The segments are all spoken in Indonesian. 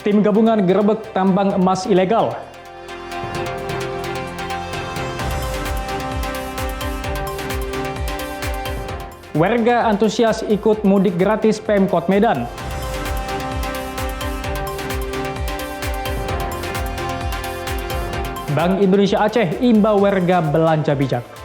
Tim gabungan gerebek tambang emas ilegal. Warga antusias ikut mudik gratis Pemkot Medan. Bank Indonesia Aceh imbau warga belanja bijak.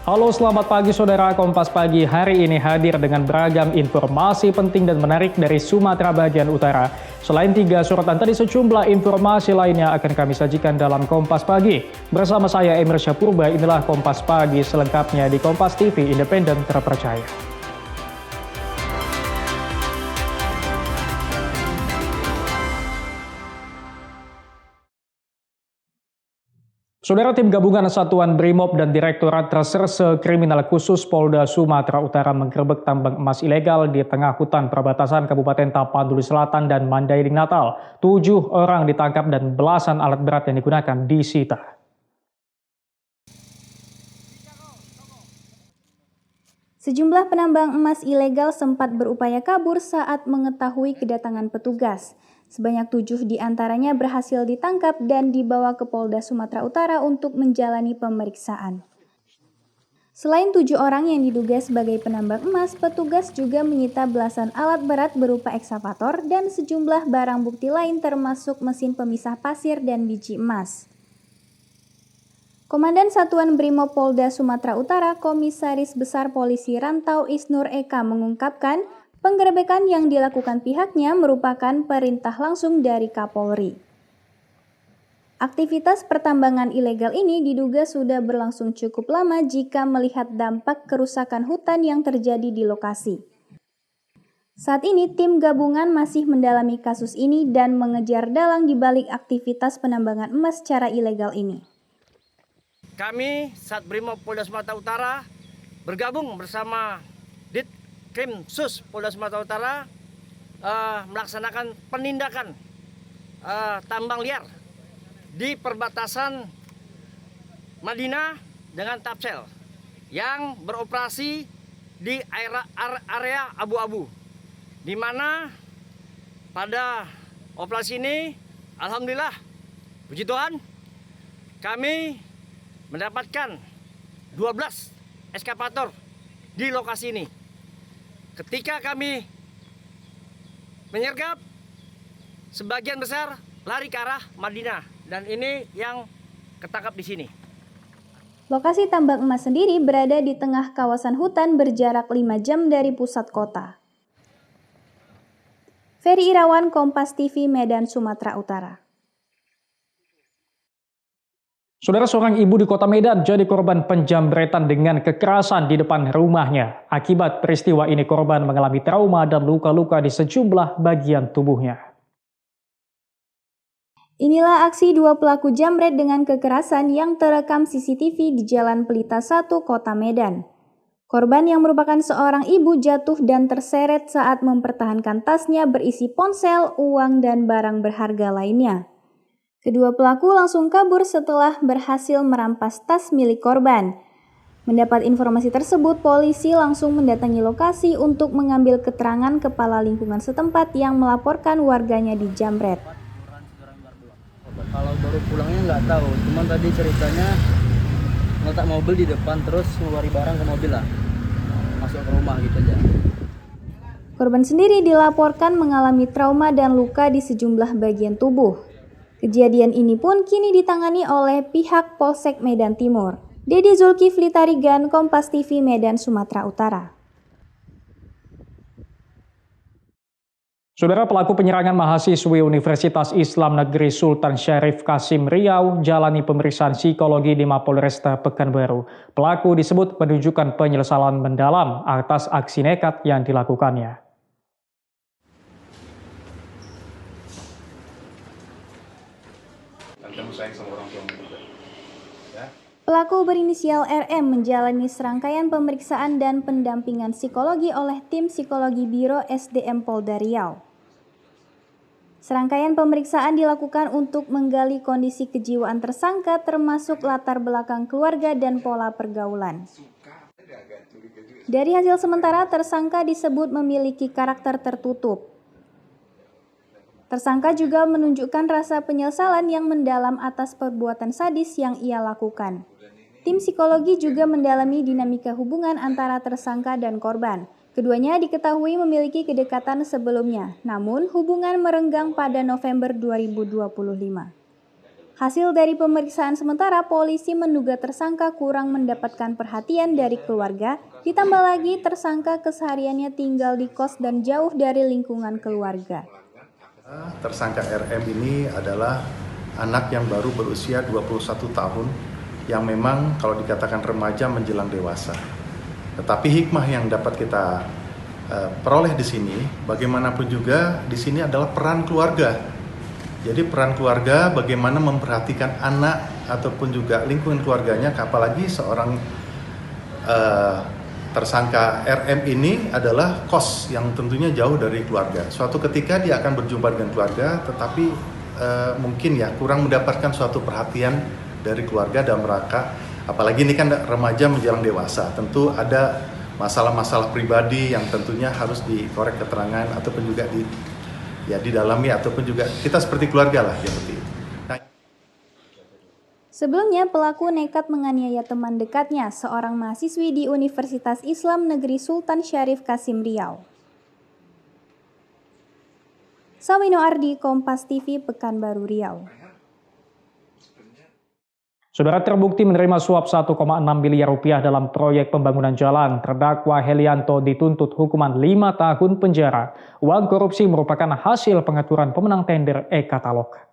Halo, selamat pagi saudara. Kompas Pagi hari ini hadir dengan beragam informasi penting dan menarik dari Sumatera bagian utara. Selain 3 sorotan tadi, sejumlah informasi lainnya akan kami sajikan dalam Kompas Pagi. Bersama saya Emir Syapurba, inilah Kompas Pagi selengkapnya di Kompas TV, independen terpercaya. Saudara, tim gabungan Satuan Brimob dan Direktorat Reserse Kriminal Khusus Polda Sumatera Utara menggerebek tambang emas ilegal di tengah hutan perbatasan Kabupaten Tapanuli Selatan dan Mandailing Natal. 7 orang ditangkap dan belasan alat berat yang digunakan disita. Sejumlah penambang emas ilegal sempat berupaya kabur saat mengetahui kedatangan petugas. Sebanyak 7 diantaranya berhasil ditangkap dan dibawa ke Polda Sumatera Utara untuk menjalani pemeriksaan. Selain 7 orang yang diduga sebagai penambang emas, petugas juga menyita belasan alat berat berupa ekskavator dan sejumlah barang bukti lain termasuk mesin pemisah pasir dan biji emas. Komandan Satuan Brimob Polda Sumatera Utara, Komisaris Besar Polisi Rantau Isnur Eka mengungkapkan, penggerebekan yang dilakukan pihaknya merupakan perintah langsung dari Kapolri. Aktivitas pertambangan ilegal ini diduga sudah berlangsung cukup lama jika melihat dampak kerusakan hutan yang terjadi di lokasi. Saat ini tim gabungan masih mendalami kasus ini dan mengejar dalang di balik aktivitas penambangan emas secara ilegal ini. Kami Satbrimob Polda Sumatera Utara bergabung bersama Krimsus Polda Sumatera Utara melaksanakan penindakan tambang liar di perbatasan Madinah dengan Tapsel yang beroperasi di area abu-abu, di mana pada operasi ini alhamdulillah puji Tuhan kami mendapatkan 12 ekskavator di lokasi ini. Ketika kami menyergap, sebagian besar lari ke arah Madinah dan ini yang ketangkap di sini. Lokasi tambang emas sendiri berada di tengah kawasan hutan berjarak 5 jam dari pusat kota. Ferry Irawan, Kompas TV, Medan, Sumatera Utara. Saudara, seorang ibu di kota Medan jadi korban penjambretan dengan kekerasan di depan rumahnya. Akibat peristiwa ini, korban mengalami trauma dan luka-luka di sejumlah bagian tubuhnya. Inilah aksi 2 pelaku jambret dengan kekerasan yang terekam CCTV di Jalan Pelita 1, Kota Medan. Korban yang merupakan seorang ibu jatuh dan terseret saat mempertahankan tasnya berisi ponsel, uang, dan barang berharga lainnya. Kedua pelaku langsung kabur setelah berhasil merampas tas milik korban. Mendapat informasi tersebut, polisi langsung mendatangi lokasi untuk mengambil keterangan kepala lingkungan setempat yang melaporkan warganya dijambret. Kalau baru pulangnya nggak tahu, cuman tadi ceritanya letak mobil di depan terus ngeluarin barang ke mobil lah, masuk ke rumah gitu aja. Korban sendiri dilaporkan mengalami trauma dan luka di sejumlah bagian tubuh. Kejadian ini pun kini ditangani oleh pihak Polsek Medan Timur. Dede Zulkifli Tarigan, Kompas TV, Medan, Sumatera Utara. Saudara, pelaku penyerangan mahasiswi Universitas Islam Negeri Sultan Syarif Kasim Riau jalani pemeriksaan psikologi di Mapolresta Pekanbaru. Pelaku disebut menunjukkan penyesalan mendalam atas aksi nekat yang dilakukannya. Pelaku berinisial RM menjalani serangkaian pemeriksaan dan pendampingan psikologi oleh tim psikologi Biro SDM Polda Riau. Serangkaian pemeriksaan dilakukan untuk menggali kondisi kejiwaan tersangka termasuk latar belakang keluarga dan pola pergaulan. Dari hasil sementara, tersangka disebut memiliki karakter tertutup. Tersangka juga menunjukkan rasa penyesalan yang mendalam atas perbuatan sadis yang ia lakukan. Tim psikologi juga mendalami dinamika hubungan antara tersangka dan korban. Keduanya diketahui memiliki kedekatan sebelumnya, namun hubungan merenggang pada November 2025. Hasil dari pemeriksaan sementara, polisi menduga tersangka kurang mendapatkan perhatian dari keluarga, ditambah lagi tersangka kesehariannya tinggal di kos dan jauh dari lingkungan keluarga. Tersangka RM ini adalah anak yang baru berusia 21 tahun, yang memang kalau dikatakan remaja menjelang dewasa. Tetapi hikmah yang dapat kita peroleh di sini, bagaimanapun juga di sini adalah peran keluarga. Jadi peran keluarga bagaimana memperhatikan anak ataupun juga lingkungan keluarganya, apalagi seorang tersangka RM ini adalah kos yang tentunya jauh dari keluarga. Suatu ketika dia akan berjumpa dengan keluarga, tetapi mungkin ya kurang mendapatkan suatu perhatian dari keluarga dalam rangka. Apalagi ini kan remaja menjelang dewasa, tentu ada masalah-masalah pribadi yang tentunya harus dikorek keterangan ataupun juga didalami ataupun juga kita seperti keluarga lah seperti itu. Sebelumnya, pelaku nekat menganiaya teman dekatnya, seorang mahasiswi di Universitas Islam Negeri Sultan Syarif Kasim Riau. Sawino Ardi, Kompas TV, Pekanbaru Riau. Saudara, terbukti menerima suap 1,6 miliar rupiah dalam proyek pembangunan jalan. Terdakwa Helianto dituntut hukuman 5 tahun penjara. Uang korupsi merupakan hasil pengaturan pemenang tender e-katalog.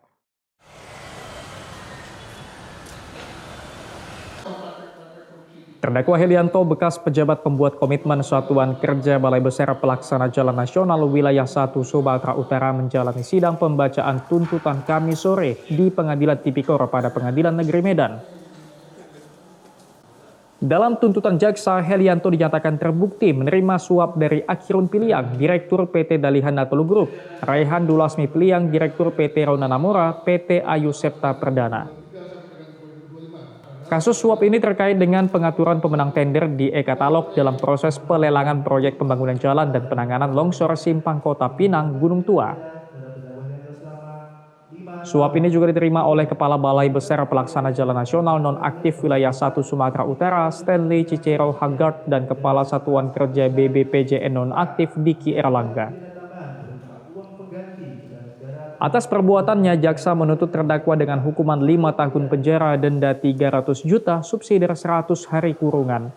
Terdakwa Helianto, bekas pejabat pembuat komitmen Satuan Kerja Balai Besar Pelaksana Jalan Nasional Wilayah 1 Sumatera Utara, menjalani sidang pembacaan tuntutan Kamis sore di Pengadilan Tipikor pada Pengadilan Negeri Medan. Dalam tuntutan jaksa, Helianto dinyatakan terbukti menerima suap dari Akhirun Piliang, Direktur PT Dalihan Natulu Group, Raihan Dulasmi Piliang, Direktur PT Rona Namora, PT Ayu Septa Perdana. Kasus suap ini terkait dengan pengaturan pemenang tender di e-katalog dalam proses pelelangan proyek pembangunan jalan dan penanganan longsor Simpang Kota Pinang, Gunung Tua. Suap ini juga diterima oleh Kepala Balai Besar Pelaksana Jalan Nasional Nonaktif Wilayah 1 Sumatera Utara, Stanley Cicero Haggard, dan Kepala Satuan Kerja BBPJN Nonaktif Diki Erlangga. Atas perbuatannya, jaksa menuntut terdakwa dengan hukuman 5 tahun penjara, denda 300 juta, subsidi 100 hari kurungan.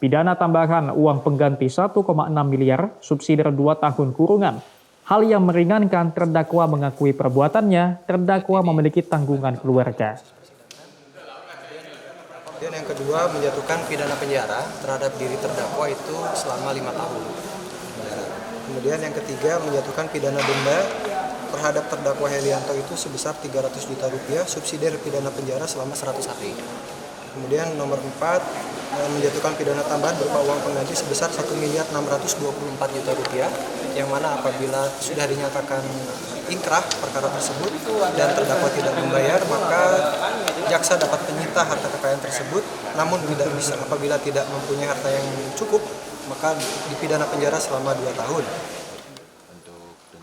Pidana tambahan uang pengganti 1,6 miliar, subsidi 2 tahun kurungan. Hal yang meringankan, terdakwa mengakui perbuatannya, terdakwa memiliki tanggungan keluarga. Dan yang kedua, menjatuhkan pidana penjara terhadap diri terdakwa itu selama 5 tahun. Kemudian yang ketiga, menjatuhkan pidana denda terhadap terdakwa Helianto itu sebesar 300 juta rupiah, subsidi pidana penjara selama 100 hari. Kemudian nomor 4, menjatuhkan pidana tambahan berupa uang pengganti sebesar 1.624 juta rupiah, yang mana apabila sudah dinyatakan ingkrah perkara tersebut dan terdakwa tidak membayar, maka jaksa dapat menyita harta kekayaan tersebut, namun tidak bisa apabila tidak mempunyai harta yang cukup, maka dipidana penjara selama 2 tahun.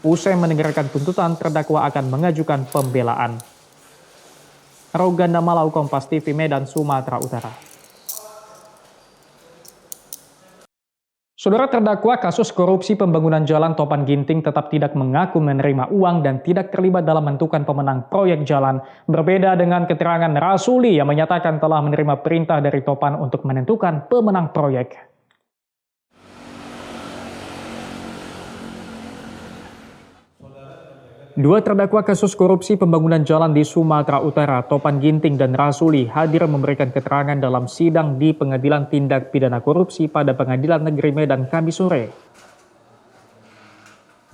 Usai mendengarkan tuntutan, terdakwa akan mengajukan pembelaan. Roganda Malau, Kompas TV, Medan, Sumatera Utara. Saudara, terdakwa kasus korupsi pembangunan jalan Topan Ginting tetap tidak mengaku menerima uang dan tidak terlibat dalam menentukan pemenang proyek jalan. Berbeda dengan keterangan Rasuli yang menyatakan telah menerima perintah dari Topan untuk menentukan pemenang proyek. Dua terdakwa kasus korupsi pembangunan jalan di Sumatera Utara, Topan Ginting dan Rasuli, hadir memberikan keterangan dalam sidang di Pengadilan Tindak Pidana Korupsi pada Pengadilan Negeri Medan Kamis sore.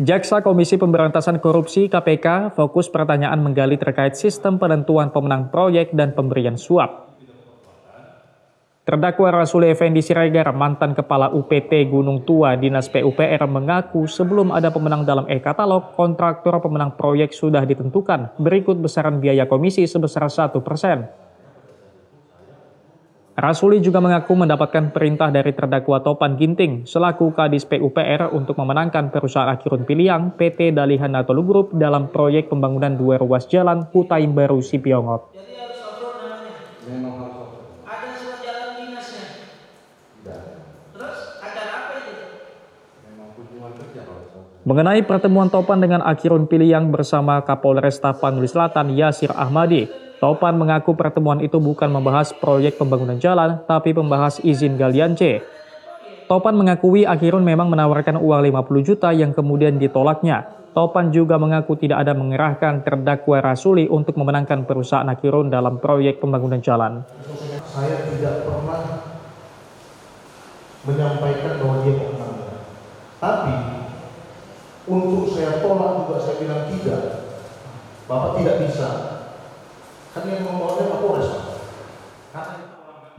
Jaksa Komisi Pemberantasan Korupsi (KPK) fokus pertanyaan menggali terkait sistem penentuan pemenang proyek dan pemberian suap. Terdakwa Rasuli Effendi Siregar, mantan Kepala UPT Gunung Tua Dinas PUPR, mengaku sebelum ada pemenang dalam e-katalog, kontraktor pemenang proyek sudah ditentukan. Berikut besaran biaya komisi sebesar 1%. Rasuli juga mengaku mendapatkan perintah dari terdakwa Topan Ginting selaku Kadis PUPR untuk memenangkan perusahaan Akhirun Piliang PT Dalihan Natolu Group dalam proyek pembangunan 2 ruas jalan Putaim Baru Sipiongot. Mengenai pertemuan Topan dengan Akhirun Piliang bersama Kapolres Tapanuli Selatan Yasir Ahmadi, Topan mengaku pertemuan itu bukan membahas proyek pembangunan jalan, tapi membahas izin galian C. Topan mengakui Akhirun memang menawarkan uang 50 juta yang kemudian ditolaknya. Topan juga mengaku tidak ada mengerahkan terdakwa Rasuli untuk memenangkan perusahaan Akhirun dalam proyek pembangunan jalan. Saya tidak pernah menyampaikan bahwa dia pemenang. Tapi untuk saya tolak juga saya bilang tidak. Bapak tidak bisa. Kan yang membawakan Kapolres.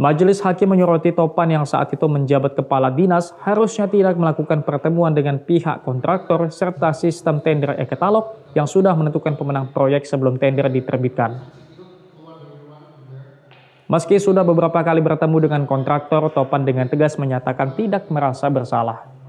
Majelis Hakim menyoroti Topan yang saat itu menjabat kepala dinas harusnya tidak melakukan pertemuan dengan pihak kontraktor serta sistem tender e-katalog yang sudah menentukan pemenang proyek sebelum tender diterbitkan. Meski sudah beberapa kali bertemu dengan kontraktor, Topan dengan tegas menyatakan tidak merasa bersalah.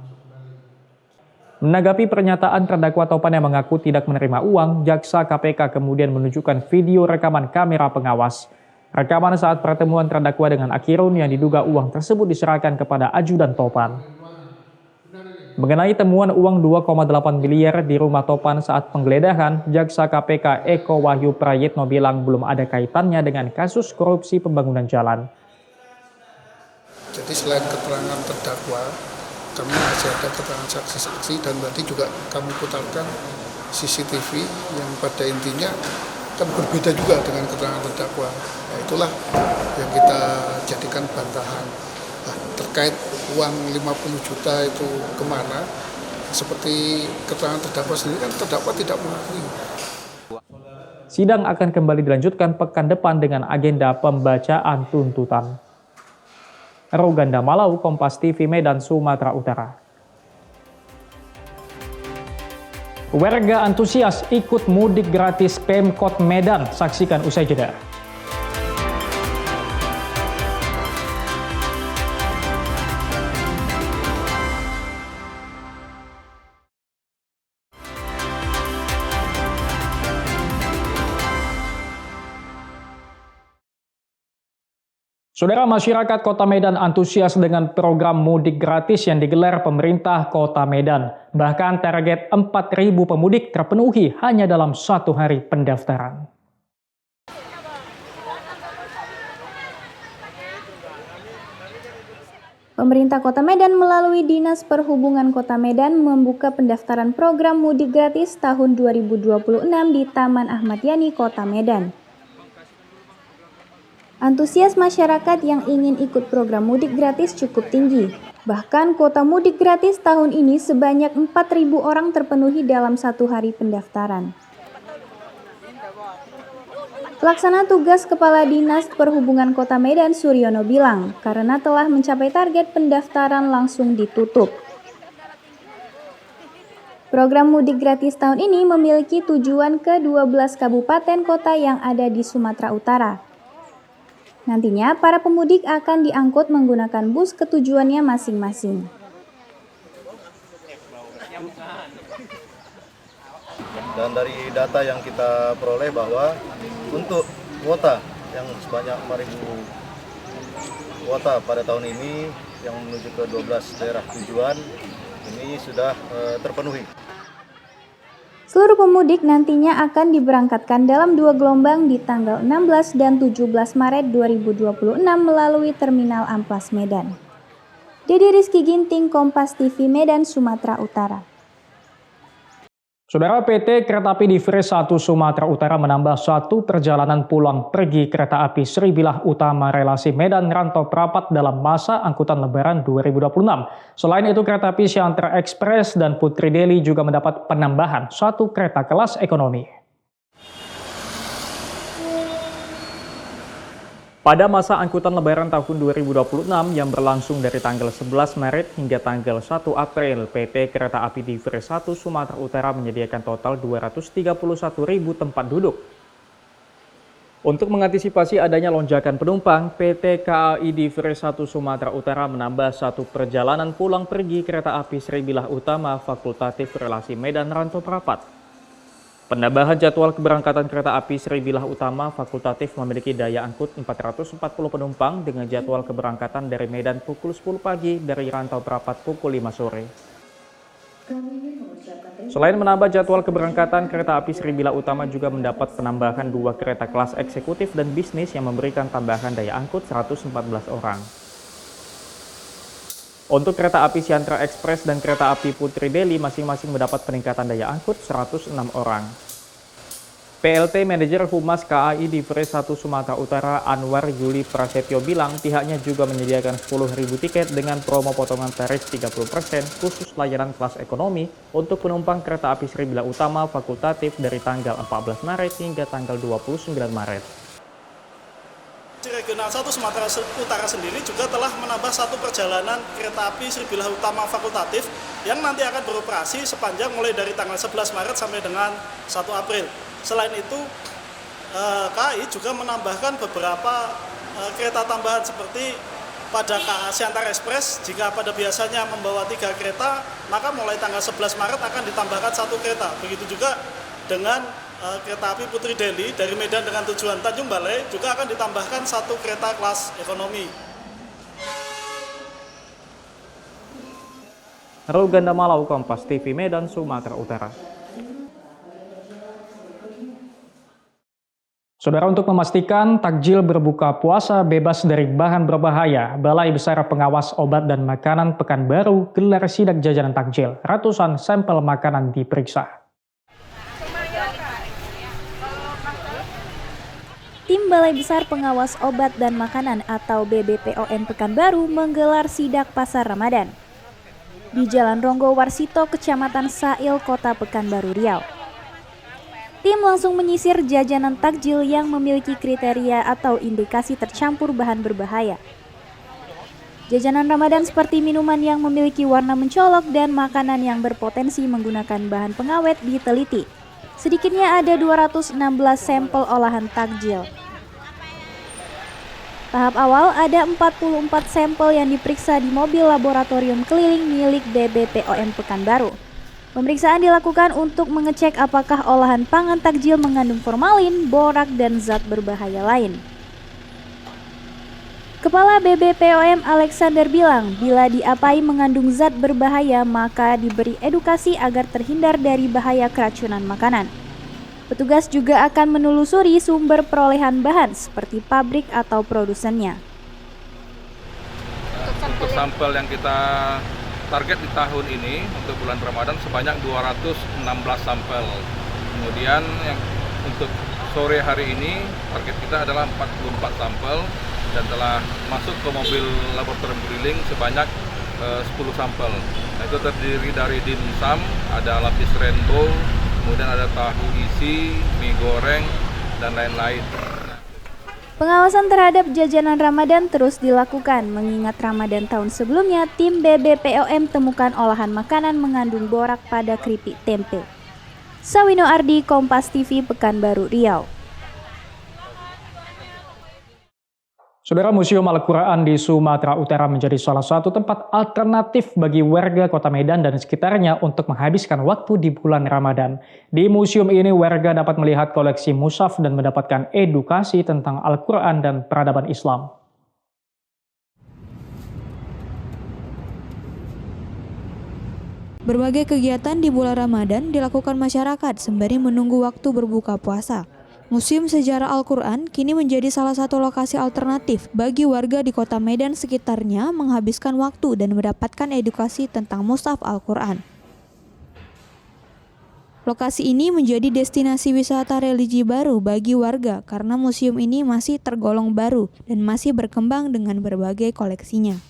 Menanggapi pernyataan terdakwa Topan yang mengaku tidak menerima uang, jaksa KPK kemudian menunjukkan video rekaman kamera pengawas. Rekaman saat pertemuan terdakwa dengan Akhirun yang diduga uang tersebut diserahkan kepada ajudan Topan. Mengenai temuan uang 2,8 miliar di rumah Topan saat penggeledahan, jaksa KPK Eko Wahyu Prayitno bilang belum ada kaitannya dengan kasus korupsi pembangunan jalan. Jadi selain keterangan terdakwa, kami masih ada keterangan saksi-saksi dan tadi juga kami putarkan CCTV yang pada intinya kan berbeda juga dengan keterangan terdakwa. Nah, itulah yang kita jadikan bantahan. Nah, terkait uang 50 juta itu kemana, seperti keterangan terdakwa sendiri kan terdakwa tidak mengakui. Sidang akan kembali dilanjutkan pekan depan dengan agenda pembacaan tuntutan. Roganda Malau, Kompas TV, Medan, Sumatera Utara. Warga antusias ikut mudik gratis Pemkot Medan. Saksikan usai jeda. Saudara, masyarakat Kota Medan antusias dengan program mudik gratis yang digelar pemerintah Kota Medan. Bahkan target 4.000 pemudik terpenuhi hanya dalam 1 hari pendaftaran. Pemerintah Kota Medan melalui Dinas Perhubungan Kota Medan membuka pendaftaran program mudik gratis tahun 2026 di Taman Ahmad Yani, Kota Medan. Antusias masyarakat yang ingin ikut program mudik gratis cukup tinggi. Bahkan kuota mudik gratis tahun ini sebanyak 4.000 orang terpenuhi dalam 1 hari pendaftaran. Pelaksana tugas Kepala Dinas Perhubungan Kota Medan Suryono bilang, karena telah mencapai target pendaftaran langsung ditutup. Program mudik gratis tahun ini memiliki tujuan ke 12 kabupaten kota yang ada di Sumatera Utara. Nantinya, para pemudik akan diangkut menggunakan bus ke tujuannya masing-masing. Dan dari data yang kita peroleh bahwa untuk kuota yang sebanyak 4.000 kuota pada tahun ini yang menuju ke 12 daerah tujuan ini sudah terpenuhi. Seluruh pemudik nantinya akan diberangkatkan dalam 2 gelombang di tanggal 16 dan 17 Maret 2026 melalui Terminal Amplas Medan. Dede Rizky Ginting, Kompas TV, Medan, Sumatera Utara. Saudara, PT Kereta Api Divres 1 Sumatera Utara menambah 1 perjalanan pulang pergi kereta api Sri Bilah Utama relasi Medan Rantau Prapat dalam masa angkutan Lebaran 2026. Selain itu, kereta api Siantar Express dan Putri Deli juga mendapat penambahan 1 kereta kelas ekonomi. Pada masa angkutan Lebaran tahun 2026 yang berlangsung dari tanggal 11 Maret hingga tanggal 1 April, PT Kereta Api Diveri 1 Sumatera Utara menyediakan total 231.000 tempat duduk. Untuk mengantisipasi adanya lonjakan penumpang, PT KAI Diveri 1 Sumatera Utara menambah satu perjalanan pulang pergi kereta api Sribilah Utama fakultatif relasi Medan Rantau Prapat. Penambahan jadwal keberangkatan kereta api Sribilah Utama fakultatif memiliki daya angkut 440 penumpang dengan jadwal keberangkatan dari Medan pukul 10 pagi dari Rantau Prapat pukul 5 sore. Selain menambah jadwal keberangkatan, kereta api Sribilah Utama juga mendapat penambahan 2 kereta kelas eksekutif dan bisnis yang memberikan tambahan daya angkut 114 orang. Untuk kereta api Siantra Express dan kereta api Putri Deli masing-masing mendapat peningkatan daya angkut 106 orang. PLT Manajer Humas KAI Diveri 1 Sumatera Utara Anwar Yuli Prasetyo bilang pihaknya juga menyediakan 10.000 tiket dengan promo potongan tarif 30% khusus layanan kelas ekonomi untuk penumpang kereta api Sribilah Utama fakultatif dari tanggal 14 Maret hingga tanggal 29 Maret. Regional 1 Sumatera Utara sendiri juga telah menambah satu perjalanan kereta api Sribilah Utama fakultatif yang nanti akan beroperasi sepanjang mulai dari tanggal 11 Maret sampai dengan 1 April. Selain itu, KAI juga menambahkan beberapa kereta tambahan seperti pada KA Siantar Express, jika pada biasanya membawa 3 kereta, maka mulai tanggal 11 Maret akan ditambahkan 1 kereta. Begitu juga dengan kereta api Putri Deli dari Medan dengan tujuan Tanjung Balai juga akan ditambahkan 1 kereta kelas ekonomi. Rul Gandamalau, Kompas TV Medan, Sumatera Utara. Saudara, untuk memastikan takjil berbuka puasa bebas dari bahan berbahaya, Balai Besar Pengawas Obat dan Makanan Pekanbaru gelar sidak jajanan takjil. Ratusan sampel makanan diperiksa. Tim Balai Besar Pengawas Obat dan Makanan atau BBPOM Pekanbaru menggelar sidak pasar Ramadan di Jalan Ronggo Warsito, Kecamatan Sail, Kota Pekanbaru Riau. Tim langsung menyisir jajanan takjil yang memiliki kriteria atau indikasi tercampur bahan berbahaya. Jajanan Ramadan seperti minuman yang memiliki warna mencolok dan makanan yang berpotensi menggunakan bahan pengawet diteliti. Sedikitnya ada 216 sampel olahan takjil. Tahap awal ada 44 sampel yang diperiksa di mobil laboratorium keliling milik BBPOM Pekanbaru. Pemeriksaan dilakukan untuk mengecek apakah olahan pangan takjil mengandung formalin, borak, dan zat berbahaya lain. Kepala BBPOM Alexander bilang, bila diapai mengandung zat berbahaya maka diberi edukasi agar terhindar dari bahaya keracunan makanan. Petugas juga akan menelusuri sumber perolehan bahan seperti pabrik atau produsennya. Untuk sampel yang kita target di tahun ini untuk bulan Ramadan sebanyak 216 sampel. Kemudian yang untuk sore hari ini target kita adalah 44 sampel dan telah masuk ke mobil laboratorium keliling sebanyak 10 sampel. Nah, itu terdiri dari dimsum, ada lapis rainbow, kemudian ada tahu isi, mie goreng, dan lain-lain. Pengawasan terhadap jajanan Ramadan terus dilakukan mengingat Ramadan tahun sebelumnya tim BBPOM temukan olahan makanan mengandung borak pada keripik tempe. Sawino Ardi, Kompas TV, Pekanbaru Riau. Saudara, Museum Al-Quran di Sumatera Utara menjadi salah satu tempat alternatif bagi warga Kota Medan dan sekitarnya untuk menghabiskan waktu di bulan Ramadan. Di museum ini warga dapat melihat koleksi mushaf dan mendapatkan edukasi tentang Al-Quran dan peradaban Islam. Berbagai kegiatan di bulan Ramadan dilakukan masyarakat sembari menunggu waktu berbuka puasa. Museum Sejarah Al-Quran kini menjadi salah satu lokasi alternatif bagi warga di Kota Medan sekitarnya menghabiskan waktu dan mendapatkan edukasi tentang mushaf Al-Quran. Lokasi ini menjadi destinasi wisata religi baru bagi warga karena museum ini masih tergolong baru dan masih berkembang dengan berbagai koleksinya.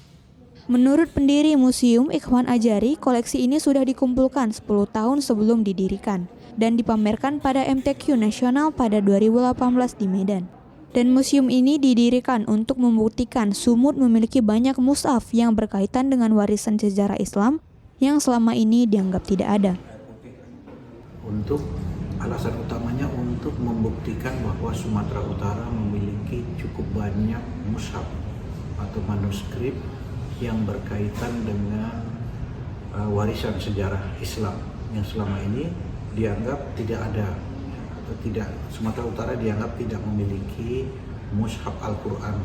Menurut pendiri museum, Ikhwan Ajari, koleksi ini sudah dikumpulkan 10 tahun sebelum didirikan dan dipamerkan pada MTQ Nasional pada 2018 di Medan. Dan museum ini didirikan untuk membuktikan Sumut memiliki banyak mushaf yang berkaitan dengan warisan sejarah Islam yang selama ini dianggap tidak ada. Untuk alasan utamanya untuk membuktikan bahwa Sumatera Utara memiliki cukup banyak mushaf atau manuskrip yang berkaitan dengan warisan sejarah Islam yang selama ini dianggap tidak ada. Sumatera Utara dianggap tidak memiliki mushaf Al-Quran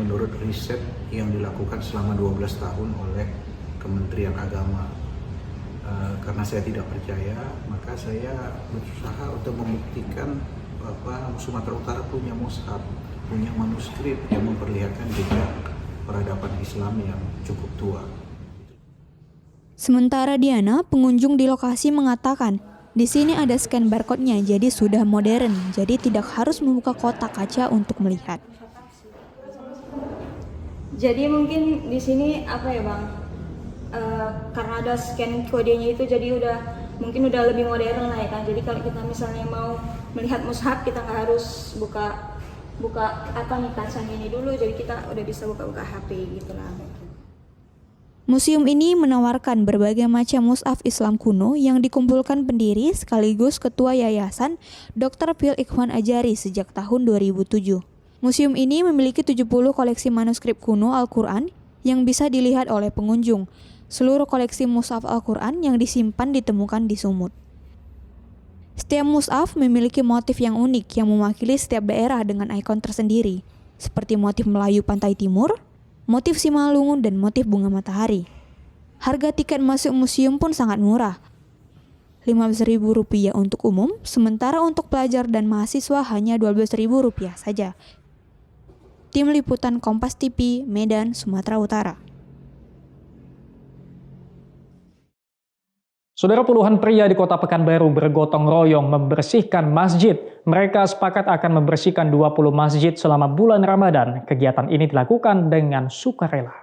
menurut riset yang dilakukan selama 12 tahun oleh Kementerian Agama. Karena saya tidak percaya, maka saya berusaha untuk membuktikan bahwa Sumatera Utara punya mushaf, punya manuskrip yang memperlihatkan jejak peradaban Islam yang cukup tua. Sementara Diana, pengunjung di lokasi mengatakan, di sini ada scan barcode-nya, jadi sudah modern, jadi tidak harus membuka kotak kaca untuk melihat. Jadi mungkin di sini apa ya Bang? Karena ada scan kodenya itu, jadi mungkin udah lebih modern lah ya kan. Jadi kalau kita misalnya mau melihat mushaf, kita nggak harus buka apa nih kacanya ini dulu, jadi kita udah bisa buka HP gitu lah. Museum ini menawarkan berbagai macam mushaf Islam kuno yang dikumpulkan pendiri sekaligus Ketua Yayasan Dr. Phil Ikhwan Ajari sejak tahun 2007. Museum ini memiliki 70 koleksi manuskrip kuno Al-Quran yang bisa dilihat oleh pengunjung. Seluruh koleksi mushaf Al-Quran yang disimpan ditemukan di Sumut. Setiap mushaf memiliki motif yang unik yang mewakili setiap daerah dengan ikon tersendiri, seperti motif Melayu Pantai Timur, motif Simalungun, dan motif bunga matahari. Harga tiket masuk museum pun sangat murah, Rp15.000 untuk umum, sementara untuk pelajar dan mahasiswa hanya Rp12.000 saja. Tim Liputan Kompas TV, Medan, Sumatera Utara. Saudara, puluhan pria di Kota Pekanbaru bergotong royong membersihkan masjid. Mereka sepakat akan membersihkan 20 masjid selama bulan Ramadan. Kegiatan ini dilakukan dengan sukarela.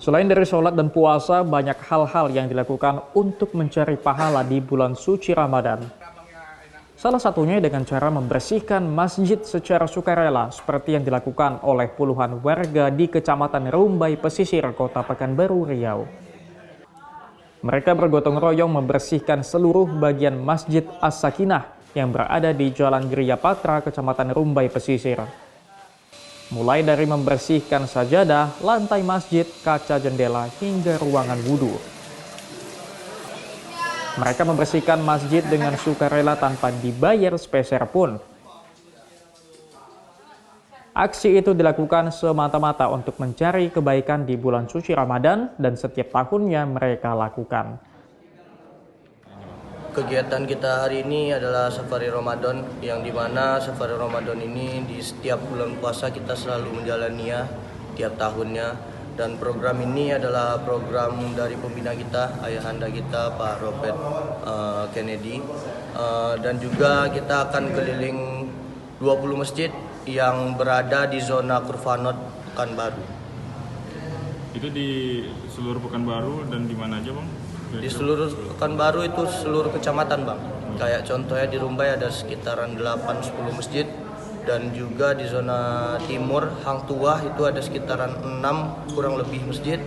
Selain dari sholat dan puasa, banyak hal-hal yang dilakukan untuk mencari pahala di bulan suci Ramadan. Salah satunya dengan cara membersihkan masjid secara sukarela seperti yang dilakukan oleh puluhan warga di Kecamatan Rumbai Pesisir, Kota Pekanbaru, Riau. Mereka bergotong royong membersihkan seluruh bagian Masjid As-Sakinah yang berada di Jalan Geria Patra, Kecamatan Rumbai Pesisir. Mulai dari membersihkan sajadah, lantai masjid, kaca jendela, hingga ruangan wudhu. Mereka membersihkan masjid dengan sukarela tanpa dibayar sepeser pun. Aksi itu dilakukan semata-mata untuk mencari kebaikan di bulan suci Ramadan dan setiap tahunnya mereka lakukan. Kegiatan kita hari ini adalah Safari Ramadan, yang dimana Safari Ramadan ini di setiap bulan puasa kita selalu menjalaninya tiap tahunnya. Dan program ini adalah program dari pembina kita, ayahanda kita Pak Robert Kennedy. Dan juga kita akan keliling 20 masjid yang berada di zona Kurfanot Pekanbaru. Itu di seluruh Pekanbaru dan di mana aja Bang? Di seluruh Pekanbaru itu seluruh kecamatan Bang. Kayak contohnya di Rumbai ada sekitaran 8-10 masjid. Dan juga di zona timur, Hang Tuah itu ada sekitaran 6 kurang lebih masjid.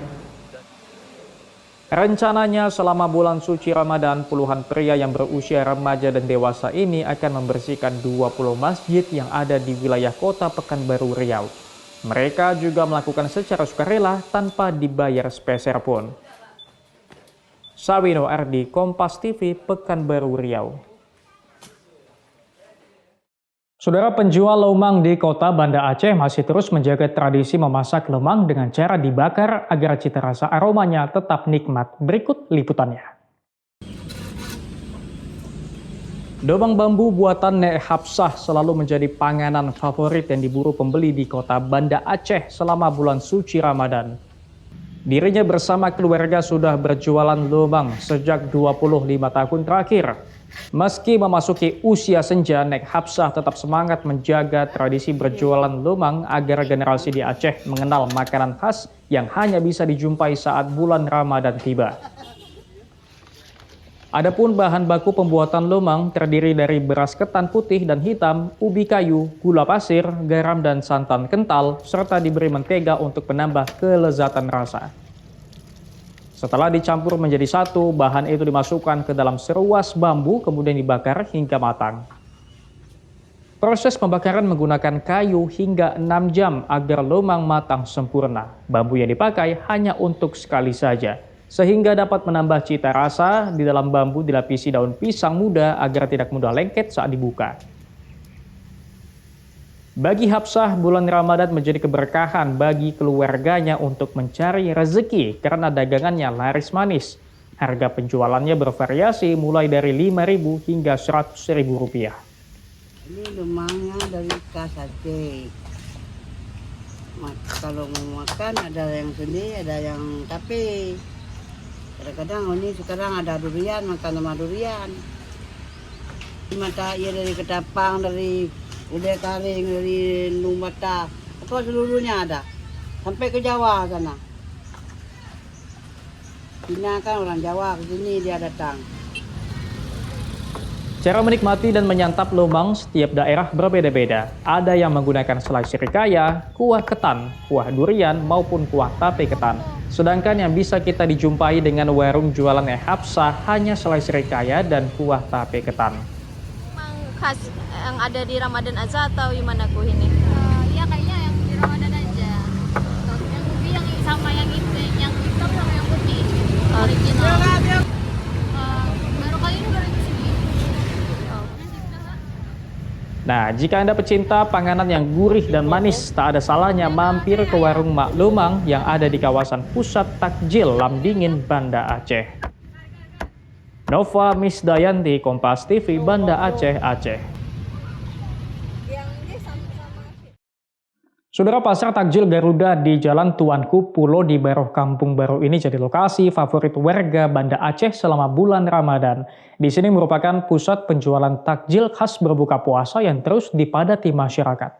Rencananya selama bulan suci Ramadan, puluhan pria yang berusia remaja dan dewasa ini akan membersihkan 20 masjid yang ada di wilayah Kota Pekanbaru, Riau. Mereka juga melakukan secara sukarela tanpa dibayar sepeser pun. Sawino Ardi, Kompas TV, Pekanbaru, Riau. Saudara, penjual lemang di Kota Banda Aceh masih terus menjaga tradisi memasak lemang dengan cara dibakar agar cita rasa aromanya tetap nikmat. Berikut liputannya. Domang bambu buatan Nek Hapsah selalu menjadi panganan favorit yang diburu pembeli di Kota Banda Aceh selama bulan suci Ramadan. Dirinya bersama keluarga sudah berjualan lemang sejak 25 tahun terakhir. Meski memasuki usia senja, Nek Hapsah tetap semangat menjaga tradisi berjualan lemang agar generasi di Aceh mengenal makanan khas yang hanya bisa dijumpai saat bulan Ramadan tiba. Adapun bahan baku pembuatan lemang terdiri dari beras ketan putih dan hitam, ubi kayu, gula pasir, garam dan santan kental, serta diberi mentega untuk menambah kelezatan rasa. Setelah dicampur menjadi satu, bahan itu dimasukkan ke dalam seruas bambu kemudian dibakar hingga matang. Proses pembakaran menggunakan kayu hingga 6 jam agar lemang matang sempurna. Bambu yang dipakai hanya untuk sekali saja, sehingga dapat menambah cita rasa. Di dalam bambu dilapisi daun pisang muda agar tidak mudah lengket saat dibuka. Bagi Hapsah, bulan Ramadan menjadi keberkahan bagi keluarganya untuk mencari rezeki karena dagangannya laris manis. Harga penjualannya bervariasi mulai dari Rp5.000 hingga Rp100.000. Ini lemangnya dari khas Aceh. Kalau mau makan ada yang sendiri, ada yang tapi kadang-kadang ini sekarang ada durian, makan sama durian. Mata iya dari Ketapang, dari Udah Karing, dari Lumbata, apa seluruhnya ada. Sampai ke Jawa sana. Cina kan orang Jawa, ke sini dia datang. Cara menikmati dan menyantap lemang setiap daerah berbeda-beda. Ada yang menggunakan selai srikaya, kuah ketan, kuah durian, maupun kuah tape ketan. Sedangkan yang bisa kita dijumpai dengan warung jualannya Hapsah hanya selai srikaya dan kuah tape ketan. Memang khas yang ada di Ramadan aja atau gimana kuah ini? Ya kayaknya yang di Ramadan aja. Yang ubi yang sama yang hitam sama yang putih. Original. Baru kali ini baru di sini. Nah, jika Anda pecinta panganan yang gurih dan manis, tak ada salahnya mampir ke warung Mak Lemang yang ada di kawasan Pusat Takjil Lamdingin, Banda Aceh. Nova Misdayanti, Kompas TV, Banda Aceh, Aceh. Saudara, pasar takjil Garuda di Jalan Tuanku Pulau di Baroh Kampung Baru ini jadi lokasi favorit warga Banda Aceh selama bulan Ramadan. Di sini merupakan pusat penjualan takjil khas berbuka puasa yang terus dipadati masyarakat.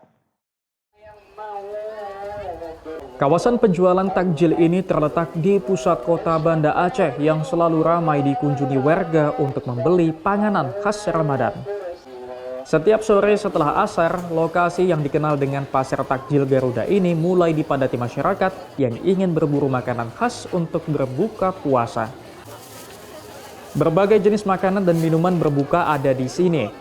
Kawasan penjualan takjil ini terletak di pusat kota Banda Aceh yang selalu ramai dikunjungi warga untuk membeli panganan khas Ramadan. Setiap sore setelah asar, lokasi yang dikenal dengan Pasar Takjil Garuda ini mulai dipadati masyarakat yang ingin berburu makanan khas untuk berbuka puasa. Berbagai jenis makanan dan minuman berbuka ada di sini.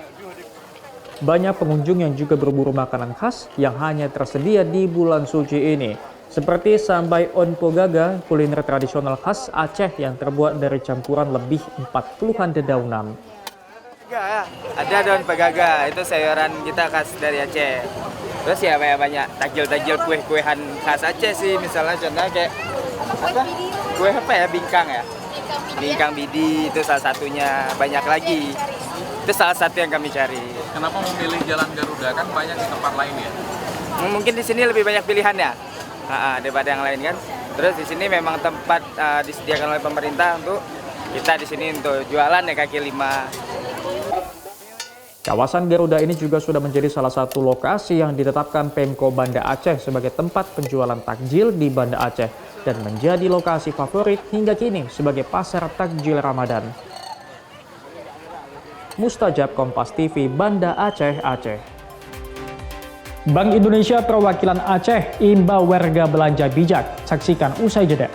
Banyak pengunjung yang juga berburu makanan khas yang hanya tersedia di bulan suci ini. Seperti sambai onpo gaga, kuliner tradisional khas Aceh yang terbuat dari campuran lebih 40-an dedaunan. Ada daun pegaga, itu sayuran kita khas dari Aceh. Terus ya banyak takjil-takjil kue-kuehan khas Aceh sih, misalnya contohnya kayak apa? Kue apa ya, bingkang ya? Bingkang bidi itu salah satunya, banyak lagi. Itu salah satu yang kami cari. Kenapa memilih Jalan Garuda, kan banyak di tempat lain ya? Mungkin di sini lebih banyak pilihan ya, daripada yang lain kan. Terus di sini memang tempat disediakan oleh pemerintah untuk kita di sini untuk jualan ya kaki lima. Kawasan Garuda ini juga sudah menjadi salah satu lokasi yang ditetapkan Pemko Banda Aceh sebagai tempat penjualan takjil di Banda Aceh dan menjadi lokasi favorit hingga kini sebagai pasar takjil Ramadan. Mustajab, Kompas TV, Banda Aceh, Aceh. Bank Indonesia Perwakilan Aceh imbau warga belanja bijak. Saksikan usai jeda.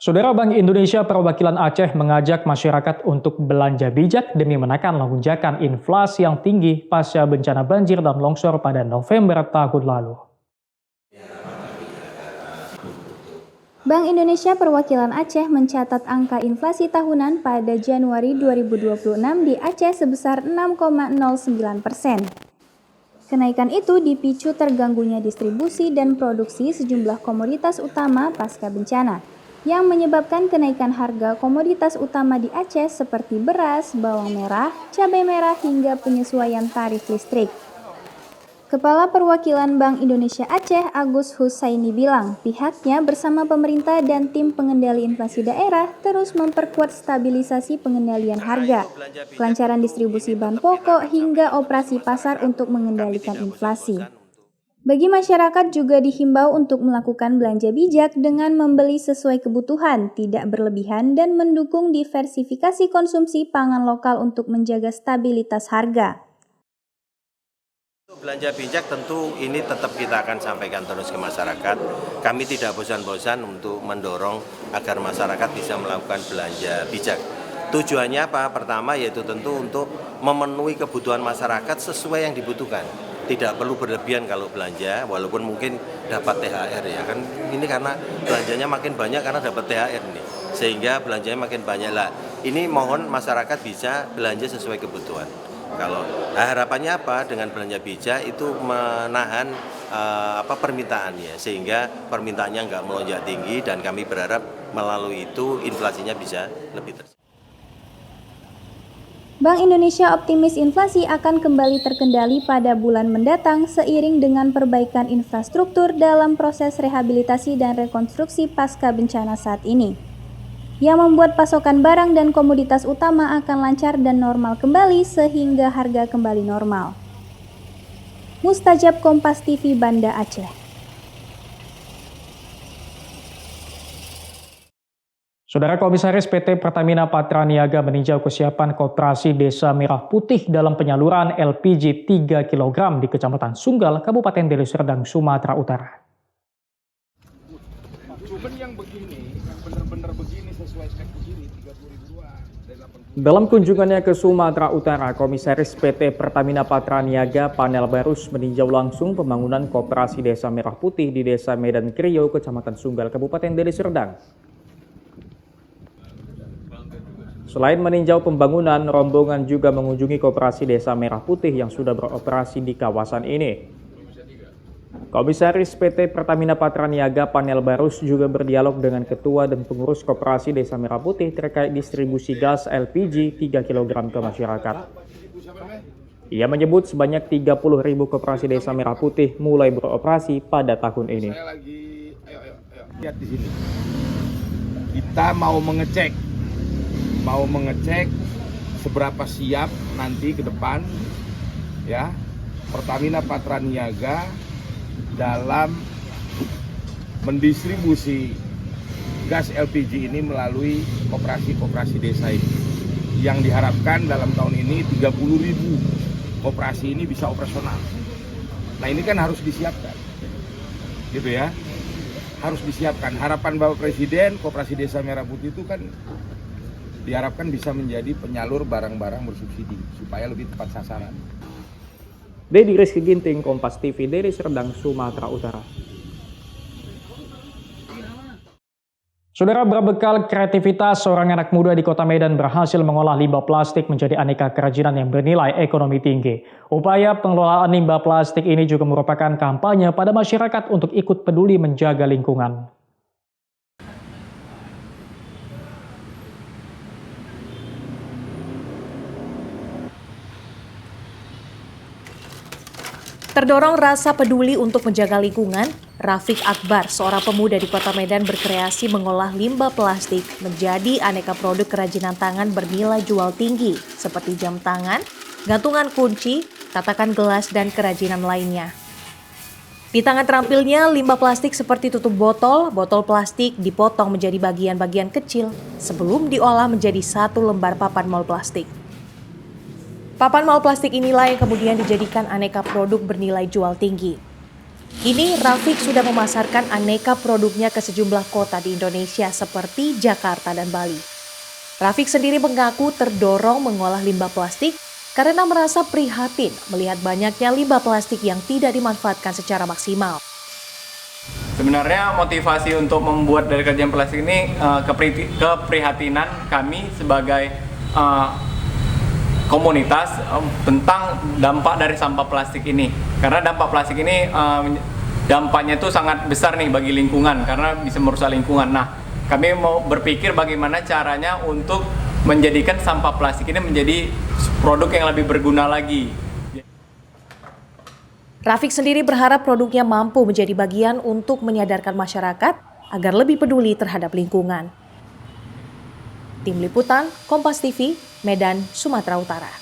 Saudara, Bank Indonesia Perwakilan Aceh mengajak masyarakat untuk belanja bijak demi menekan lonjakan inflasi yang tinggi pasca bencana banjir dan longsor pada November tahun lalu. Bank Indonesia Perwakilan Aceh mencatat angka inflasi tahunan pada Januari 2026 di Aceh sebesar 6,09%. Kenaikan itu dipicu terganggunya distribusi dan produksi sejumlah komoditas utama pasca bencana, yang menyebabkan kenaikan harga komoditas utama di Aceh seperti beras, bawang merah, cabai merah, hingga penyesuaian tarif listrik. Kepala Perwakilan Bank Indonesia Aceh, Agus Husaini bilang, pihaknya bersama pemerintah dan tim pengendali inflasi daerah terus memperkuat stabilisasi pengendalian harga, kelancaran distribusi bahan pokok hingga operasi pasar untuk mengendalikan inflasi. Bagi masyarakat juga dihimbau untuk melakukan belanja bijak dengan membeli sesuai kebutuhan, tidak berlebihan dan mendukung diversifikasi konsumsi pangan lokal untuk menjaga stabilitas harga. Belanja bijak tentu ini tetap kita akan sampaikan terus ke masyarakat. Kami tidak bosan-bosan untuk mendorong agar masyarakat bisa melakukan belanja bijak. Tujuannya apa? Pertama yaitu tentu untuk memenuhi kebutuhan masyarakat sesuai yang dibutuhkan. Tidak perlu berlebihan kalau belanja, walaupun mungkin dapat THR ya kan. Ini karena belanjanya makin banyak karena dapat THR nih, sehingga belanjanya makin banyak lah. Ini mohon masyarakat bisa belanja sesuai kebutuhan. Kalau harapannya apa dengan belanja bijak itu menahan permintaannya sehingga permintaannya nggak melonjak tinggi dan kami berharap melalui itu inflasinya bisa lebih terjaga. Bank Indonesia optimis inflasi akan kembali terkendali pada bulan mendatang seiring dengan perbaikan infrastruktur dalam proses rehabilitasi dan rekonstruksi pasca bencana saat ini, yang membuat pasokan barang dan komoditas utama akan lancar dan normal kembali sehingga harga kembali normal. Mustajab, Kompas TV, Banda Aceh. Saudara Komisaris PT Pertamina Patraniaga meninjau kesiapan Koperasi Desa Merah Putih dalam penyaluran LPG 3 kg di Kecamatan Sunggal, Kabupaten Deli Serdang, Sumatera Utara. Cuman yang begini, yang benar-benar begini sesuai spek begini, 30.000 Dalam kunjungannya ke Sumatera Utara, Komisaris PT Pertamina Patraniaga Panel Barus meninjau langsung pembangunan Koperasi Desa Merah Putih di Desa Medan Kriyo, Kecamatan Sunggal, Kabupaten Deli Serdang. Selain meninjau pembangunan, rombongan juga mengunjungi Koperasi Desa Merah Putih yang sudah beroperasi di kawasan ini. Komisaris PT Pertamina Patraniaga Panel Barus juga berdialog dengan ketua dan pengurus Koperasi Desa Merah Putih terkait distribusi gas LPG 3 kg ke masyarakat. Ia menyebut sebanyak 30.000 Koperasi Desa Merah Putih mulai beroperasi pada tahun ini. Saya lagi, lihat di sini. Kita mau mengecek seberapa siap nanti ke depan ya Pertamina Patraniaga dalam mendistribusi gas LPG ini melalui koperasi desa ini. Yang diharapkan dalam tahun ini 30.000 koperasi ini bisa operasional. Nah ini kan harus disiapkan, gitu ya, harus disiapkan. Harapan Bapak Presiden Koperasi Desa Merah Putih itu kan diharapkan bisa menjadi penyalur barang-barang bersubsidi supaya lebih tepat sasaran. Dedi Rizky Ginting, Kompas TV, Deli Serdang, Sumatera Utara. Saudara, berbekal kreativitas, seorang anak muda di Kota Medan berhasil mengolah limbah plastik menjadi aneka kerajinan yang bernilai ekonomi tinggi. Upaya pengelolaan limbah plastik ini juga merupakan kampanye pada masyarakat untuk ikut peduli menjaga lingkungan. Terdorong rasa peduli untuk menjaga lingkungan, Rafiq Akbar, seorang pemuda di Kota Medan berkreasi mengolah limbah plastik menjadi aneka produk kerajinan tangan bernilai jual tinggi seperti jam tangan, gantungan kunci, tatakan gelas, dan kerajinan lainnya. Di tangan terampilnya, limbah plastik seperti tutup botol plastik dipotong menjadi bagian-bagian kecil sebelum diolah menjadi satu lembar papan mal plastik. Papan mal plastik inilah yang kemudian dijadikan aneka produk bernilai jual tinggi. Kini Rafiq sudah memasarkan aneka produknya ke sejumlah kota di Indonesia seperti Jakarta dan Bali. Rafiq sendiri mengaku terdorong mengolah limbah plastik karena merasa prihatin melihat banyaknya limbah plastik yang tidak dimanfaatkan secara maksimal. Sebenarnya motivasi untuk membuat dari kerajinan plastik ini keprihatinan kami sebagai komunitas tentang dampak dari sampah plastik ini. Karena dampak plastik ini dampaknya itu sangat besar nih bagi lingkungan karena bisa merusak lingkungan. Nah, kami mau berpikir bagaimana caranya untuk menjadikan sampah plastik ini menjadi produk yang lebih berguna lagi. Rafiq sendiri berharap produknya mampu menjadi bagian untuk menyadarkan masyarakat agar lebih peduli terhadap lingkungan. Tim Liputan, Kompas TV, Medan, Sumatera Utara.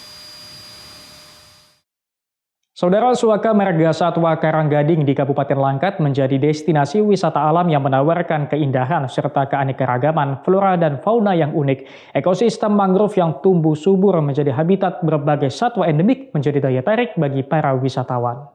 Saudara, Suaka Marga Satwa Karanggading di Kabupaten Langkat menjadi destinasi wisata alam yang menawarkan keindahan serta keanekaragaman flora dan fauna yang unik. Ekosistem mangrove yang tumbuh subur menjadi habitat berbagai satwa endemik menjadi daya tarik bagi para wisatawan.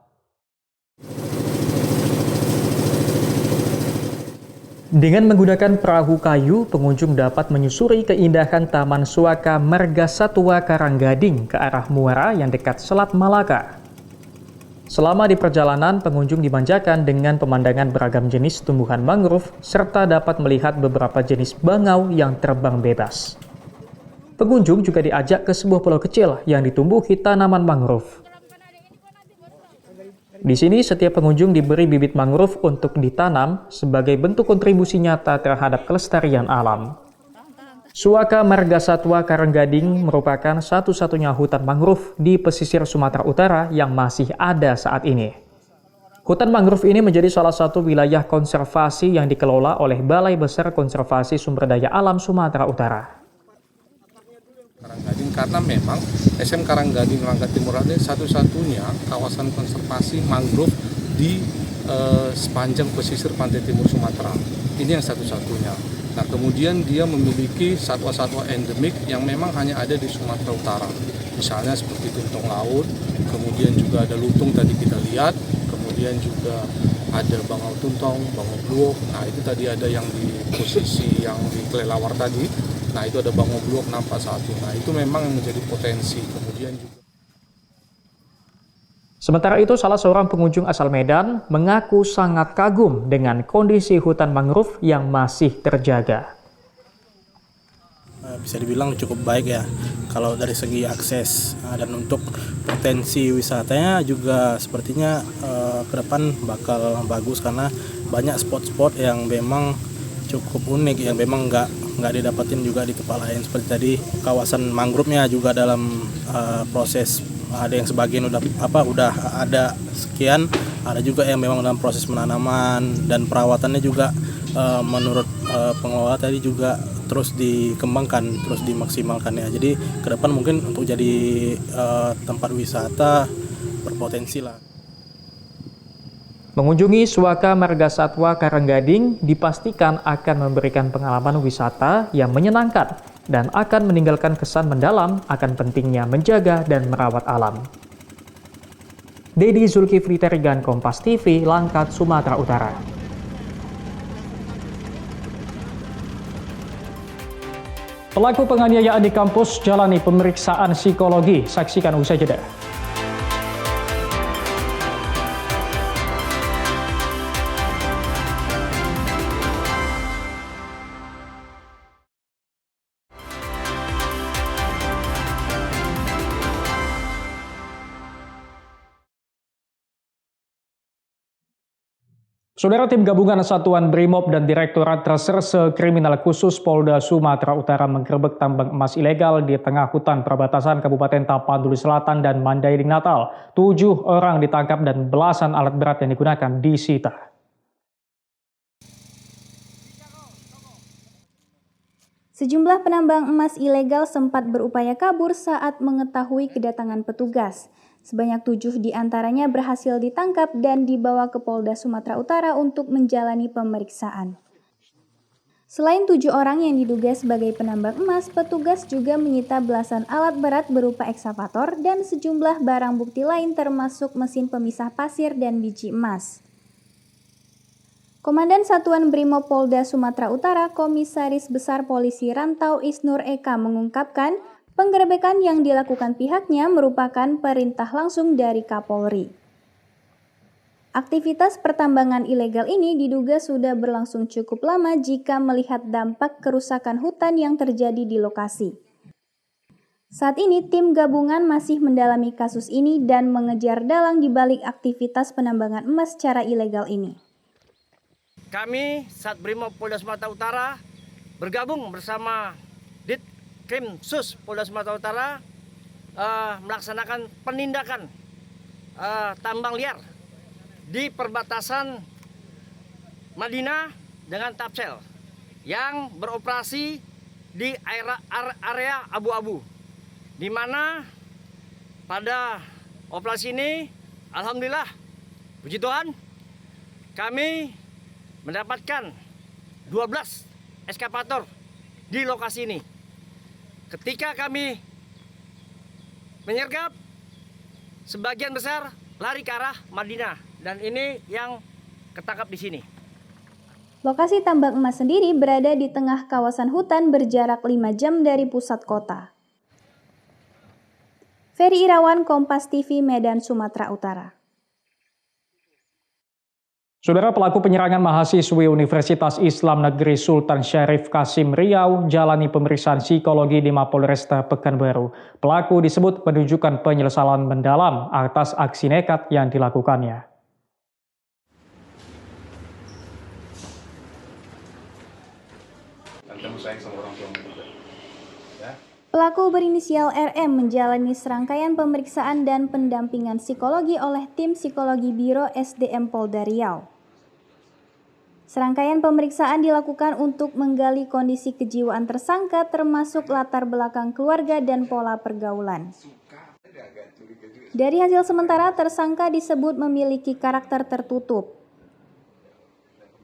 Dengan menggunakan perahu kayu, pengunjung dapat menyusuri keindahan Taman Suaka Marga Satwa Karanggading ke arah muara yang dekat Selat Malaka. Selama di perjalanan, pengunjung dimanjakan dengan pemandangan beragam jenis tumbuhan mangrove serta dapat melihat beberapa jenis bangau yang terbang bebas. Pengunjung juga diajak ke sebuah pulau kecil yang ditumbuhi tanaman mangrove. Di sini, setiap pengunjung diberi bibit mangrove untuk ditanam sebagai bentuk kontribusi nyata terhadap kelestarian alam. Suaka Marga Satwa Karanggading merupakan satu-satunya hutan mangrove di pesisir Sumatera Utara yang masih ada saat ini. Hutan mangrove ini menjadi salah satu wilayah konservasi yang dikelola oleh Balai Besar Konservasi Sumber Daya Alam Sumatera Utara. Karanggading karena memang SM Karanggading Langkat Timur adalah satu-satunya kawasan konservasi mangrove di sepanjang pesisir pantai timur Sumatera. Ini yang satu-satunya. Nah, kemudian dia memiliki satwa-satwa endemik yang memang hanya ada di Sumatera Utara. Misalnya seperti tuntong laut, kemudian juga ada lutung tadi kita lihat, kemudian juga ada bangau tuntong, bangau bluok. Nah, itu tadi ada yang di posisi yang di kelelawar tadi. Nah, itu ada bangau bluok nampak satu. Nah, itu memang menjadi potensi. Kemudian juga Sementara itu, salah seorang pengunjung asal Medan mengaku sangat kagum dengan kondisi hutan mangrove yang masih terjaga. Bisa dibilang cukup baik ya, kalau dari segi akses dan untuk potensi wisatanya juga sepertinya ke depan bakal bagus karena banyak spot-spot yang memang cukup unik yang memang nggak didapatin juga di tempat lain. Seperti tadi kawasan mangrove-nya juga dalam proses, ada yang sebagian udah ada sekian, ada juga yang memang dalam proses penanaman dan perawatannya juga menurut pengelola tadi juga terus dikembangkan, terus dimaksimalkan ya. Jadi ke depan mungkin untuk jadi tempat wisata berpotensi lah. Mengunjungi Suaka Marga Satwa Karanggading dipastikan akan memberikan pengalaman wisata yang menyenangkan dan akan meninggalkan kesan mendalam akan pentingnya menjaga dan merawat alam. Dedi Zulkifli Terigan, Kompas TV, Langkat, Sumatera Utara. Pelaku penganiayaan di kampus jalani pemeriksaan psikologi. Saksikan usai jeda. Saudara, tim gabungan Satuan Brimob dan Direktorat Reserse Kriminal Khusus Polda Sumatera Utara menggerebek tambang emas ilegal di tengah hutan perbatasan Kabupaten Tapanuli Selatan dan Mandailing Natal. 7 orang ditangkap dan belasan alat berat yang digunakan disita. Sejumlah penambang emas ilegal sempat berupaya kabur saat mengetahui kedatangan petugas. Sebanyak 7 diantaranya berhasil ditangkap dan dibawa ke Polda Sumatera Utara untuk menjalani pemeriksaan. Selain 7 orang yang diduga sebagai penambang emas, petugas juga menyita belasan alat berat berupa ekskavator dan sejumlah barang bukti lain termasuk mesin pemisah pasir dan biji emas. Komandan Satuan Brimob Polda Sumatera Utara, Komisaris Besar Polisi Rantau Isnur Eka mengungkapkan, penggerebekan yang dilakukan pihaknya merupakan perintah langsung dari Kapolri. Aktivitas pertambangan ilegal ini diduga sudah berlangsung cukup lama jika melihat dampak kerusakan hutan yang terjadi di lokasi. Saat ini tim gabungan masih mendalami kasus ini dan mengejar dalang di balik aktivitas penambangan emas secara ilegal ini. Kami Satbrimob Polda Sumatera Utara bergabung bersama Krimsus Polda Sumatera Utara melaksanakan penindakan tambang liar di perbatasan Madinah dengan Tapsel yang beroperasi di area abu-abu, di mana pada operasi ini alhamdulillah puji Tuhan kami mendapatkan 12 eskavator di lokasi ini. Ketika kami menyergap, sebagian besar lari ke arah Madinah, dan ini yang ketangkap di sini. Lokasi tambang emas sendiri berada di tengah kawasan hutan berjarak 5 jam dari pusat kota. Ferry Irawan, Kompas TV, Medan, Sumatera Utara. Saudara, pelaku penyerangan mahasiswi Universitas Islam Negeri Sultan Syarif Kasim Riau jalani pemeriksaan psikologi di Mapolresta Pekanbaru. Pelaku disebut menunjukkan penyesalan mendalam atas aksi nekat yang dilakukannya. Pelaku berinisial RM menjalani serangkaian pemeriksaan dan pendampingan psikologi oleh tim psikologi Biro SDM Polda Riau. Serangkaian pemeriksaan dilakukan untuk menggali kondisi kejiwaan tersangka termasuk latar belakang keluarga dan pola pergaulan. Dari hasil sementara, tersangka disebut memiliki karakter tertutup.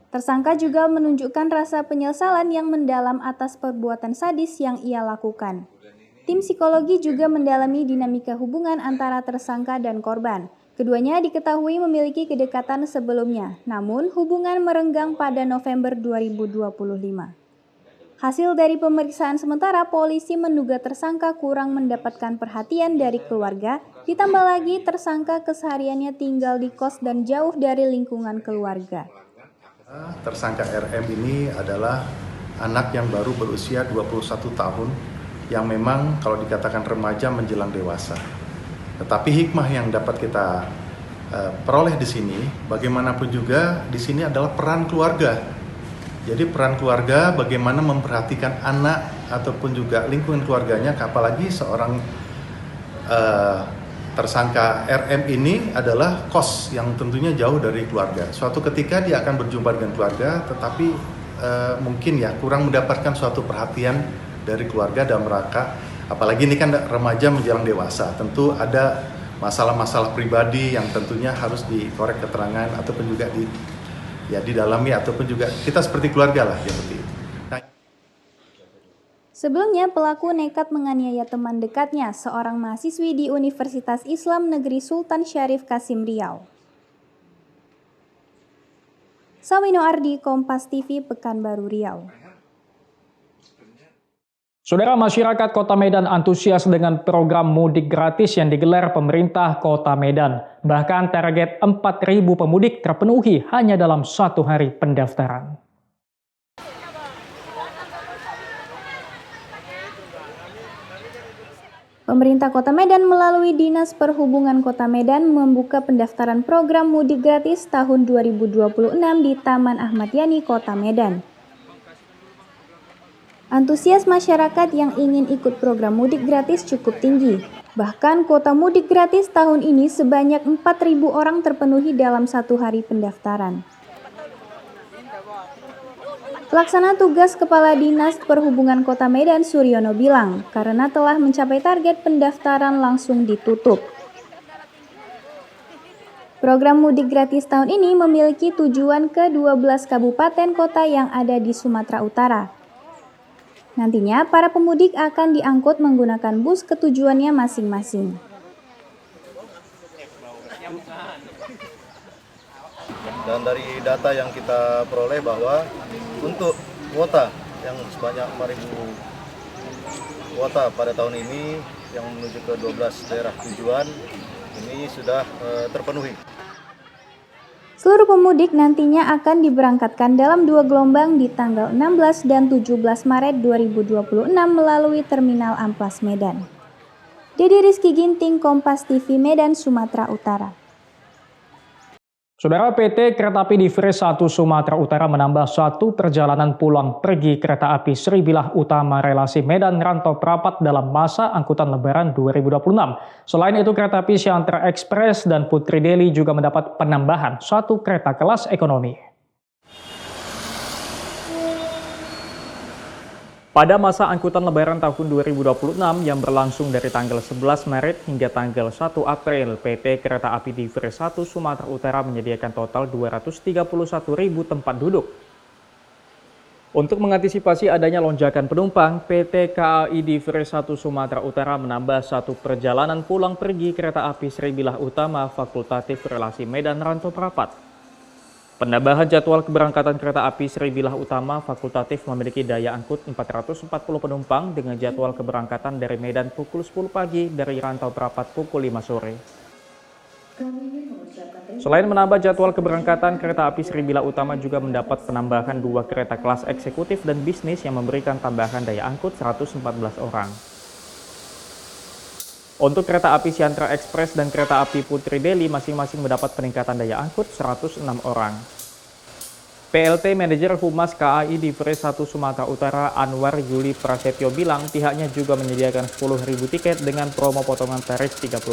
Tersangka juga menunjukkan rasa penyesalan yang mendalam atas perbuatan sadis yang ia lakukan. Tim psikologi juga mendalami dinamika hubungan antara tersangka dan korban. Keduanya diketahui memiliki kedekatan sebelumnya, namun hubungan merenggang pada November 2025. Hasil dari pemeriksaan sementara, polisi menduga tersangka kurang mendapatkan perhatian dari keluarga, ditambah lagi tersangka kesehariannya tinggal di kos dan jauh dari lingkungan keluarga. Tersangka RM ini adalah anak yang baru berusia 21 tahun yang memang kalau dikatakan remaja menjelang dewasa. Tetapi hikmah yang dapat kita peroleh di sini, bagaimanapun juga di sini adalah peran keluarga. Jadi peran keluarga bagaimana memperhatikan anak ataupun juga lingkungan keluarganya, apalagi seorang tersangka RM ini adalah kos yang tentunya jauh dari keluarga. Suatu ketika dia akan berjumpa dengan keluarga, tetapi mungkin ya kurang mendapatkan suatu perhatian dari keluarga dalam rangka, apalagi ini kan remaja menjelang dewasa, tentu ada masalah-masalah pribadi yang tentunya harus dikorek keterangan ataupun juga didalami ataupun juga kita seperti keluarga lah seperti itu. Sebelumnya, pelaku nekat menganiaya teman dekatnya, seorang mahasiswi di Universitas Islam Negeri Sultan Syarif Kasim Riau. Sawino Ardi, Kompas TV, Pekanbaru Riau. Saudara, masyarakat Kota Medan antusias dengan program mudik gratis yang digelar pemerintah Kota Medan. Bahkan target 4.000 pemudik terpenuhi hanya dalam 1 hari pendaftaran. Pemerintah Kota Medan melalui Dinas Perhubungan Kota Medan membuka pendaftaran program mudik gratis tahun 2026 di Taman Ahmad Yani, Kota Medan. Antusias masyarakat yang ingin ikut program mudik gratis cukup tinggi. Bahkan kuota mudik gratis tahun ini sebanyak 4.000 orang terpenuhi dalam 1 hari pendaftaran. Pelaksana tugas Kepala Dinas Perhubungan Kota Medan Suryono bilang, karena telah mencapai target pendaftaran langsung ditutup. Program mudik gratis tahun ini memiliki tujuan ke 12 kabupaten kota yang ada di Sumatera Utara. Nantinya para pemudik akan diangkut menggunakan bus ke tujuannya masing-masing. Dan dari data yang kita peroleh bahwa untuk kuota yang sebanyak 4.000 kuota pada tahun ini yang menuju ke 12 daerah tujuan ini sudah terpenuhi. Seluruh pemudik nantinya akan diberangkatkan dalam 2 gelombang di tanggal 16 dan 17 Maret 2026 melalui Terminal Amplas Medan. Dede Rizky Ginting, Kompas TV, Medan, Sumatera Utara. Saudara, PT Kereta Api Divre 1 Sumatera Utara menambah 1 perjalanan pulang pergi kereta api Sribilah Utama relasi Medan Rantau Prapat dalam masa angkutan Lebaran 2026. Selain itu, kereta api Siantar Express dan Putri Deli juga mendapat penambahan 1 kereta kelas ekonomi. Pada masa angkutan Lebaran tahun 2026 yang berlangsung dari tanggal 11 Maret hingga tanggal 1 April, PT Kereta Api Divre 1 Sumatera Utara menyediakan total 231.000 tempat duduk. Untuk mengantisipasi adanya lonjakan penumpang, PT KAI Divre 1 Sumatera Utara menambah 1 perjalanan pulang pergi kereta api Sribilah Utama fakultatif relasi Medan Rantau Prapat. Penambahan jadwal keberangkatan kereta api Sribilah Utama fakultatif memiliki daya angkut 440 penumpang dengan jadwal keberangkatan dari Medan pukul 10 pagi, dari Rantau Prapat pukul 5 sore. Selain menambah jadwal keberangkatan, kereta api Sribilah Utama juga mendapat penambahan 2 kereta kelas eksekutif dan bisnis yang memberikan tambahan daya angkut 114 orang. Untuk kereta api Siantar Express dan kereta api Putri Deli masing-masing mendapat peningkatan daya angkut 106 orang. PLT Manajer Humas KAI Divre 1 Sumatera Utara Anwar Yuli Prasetyo bilang pihaknya juga menyediakan 10.000 tiket dengan promo potongan tarif 30%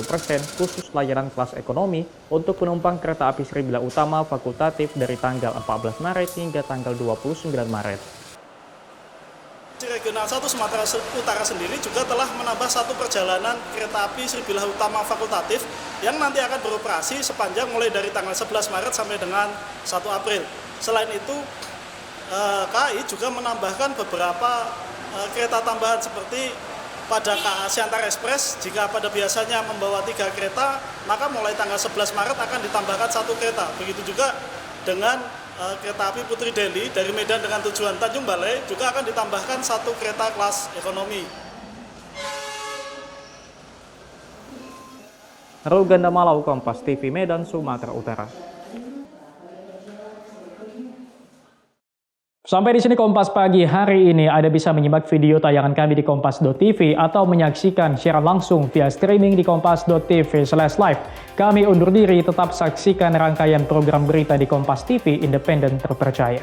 khusus layanan kelas ekonomi untuk penumpang kereta api Sribilah Utama fakultatif dari tanggal 14 Maret hingga tanggal 29 Maret. Regional 1 Sumatera Utara sendiri juga telah menambah 1 perjalanan kereta api Sribilah Utama fakultatif yang nanti akan beroperasi sepanjang mulai dari tanggal 11 Maret sampai dengan 1 April. Selain itu, KAI juga menambahkan beberapa kereta tambahan seperti pada KA Siantar Express, jika pada biasanya membawa 3 kereta, maka mulai tanggal 11 Maret akan ditambahkan 1 kereta. Begitu juga dengan kereta api Putri Deli dari Medan dengan tujuan Tanjung Balai juga akan ditambahkan 1 kereta kelas ekonomi. Rul Gandamalau, Kompas TV Medan, Sumatera Utara. Sampai di sini Kompas Pagi hari ini. Anda bisa menyimak video tayangan kami di kompas.tv atau menyaksikan siaran langsung via streaming di kompas.tv/live. Kami undur diri, tetap saksikan rangkaian program berita di Kompas TV, independen terpercaya.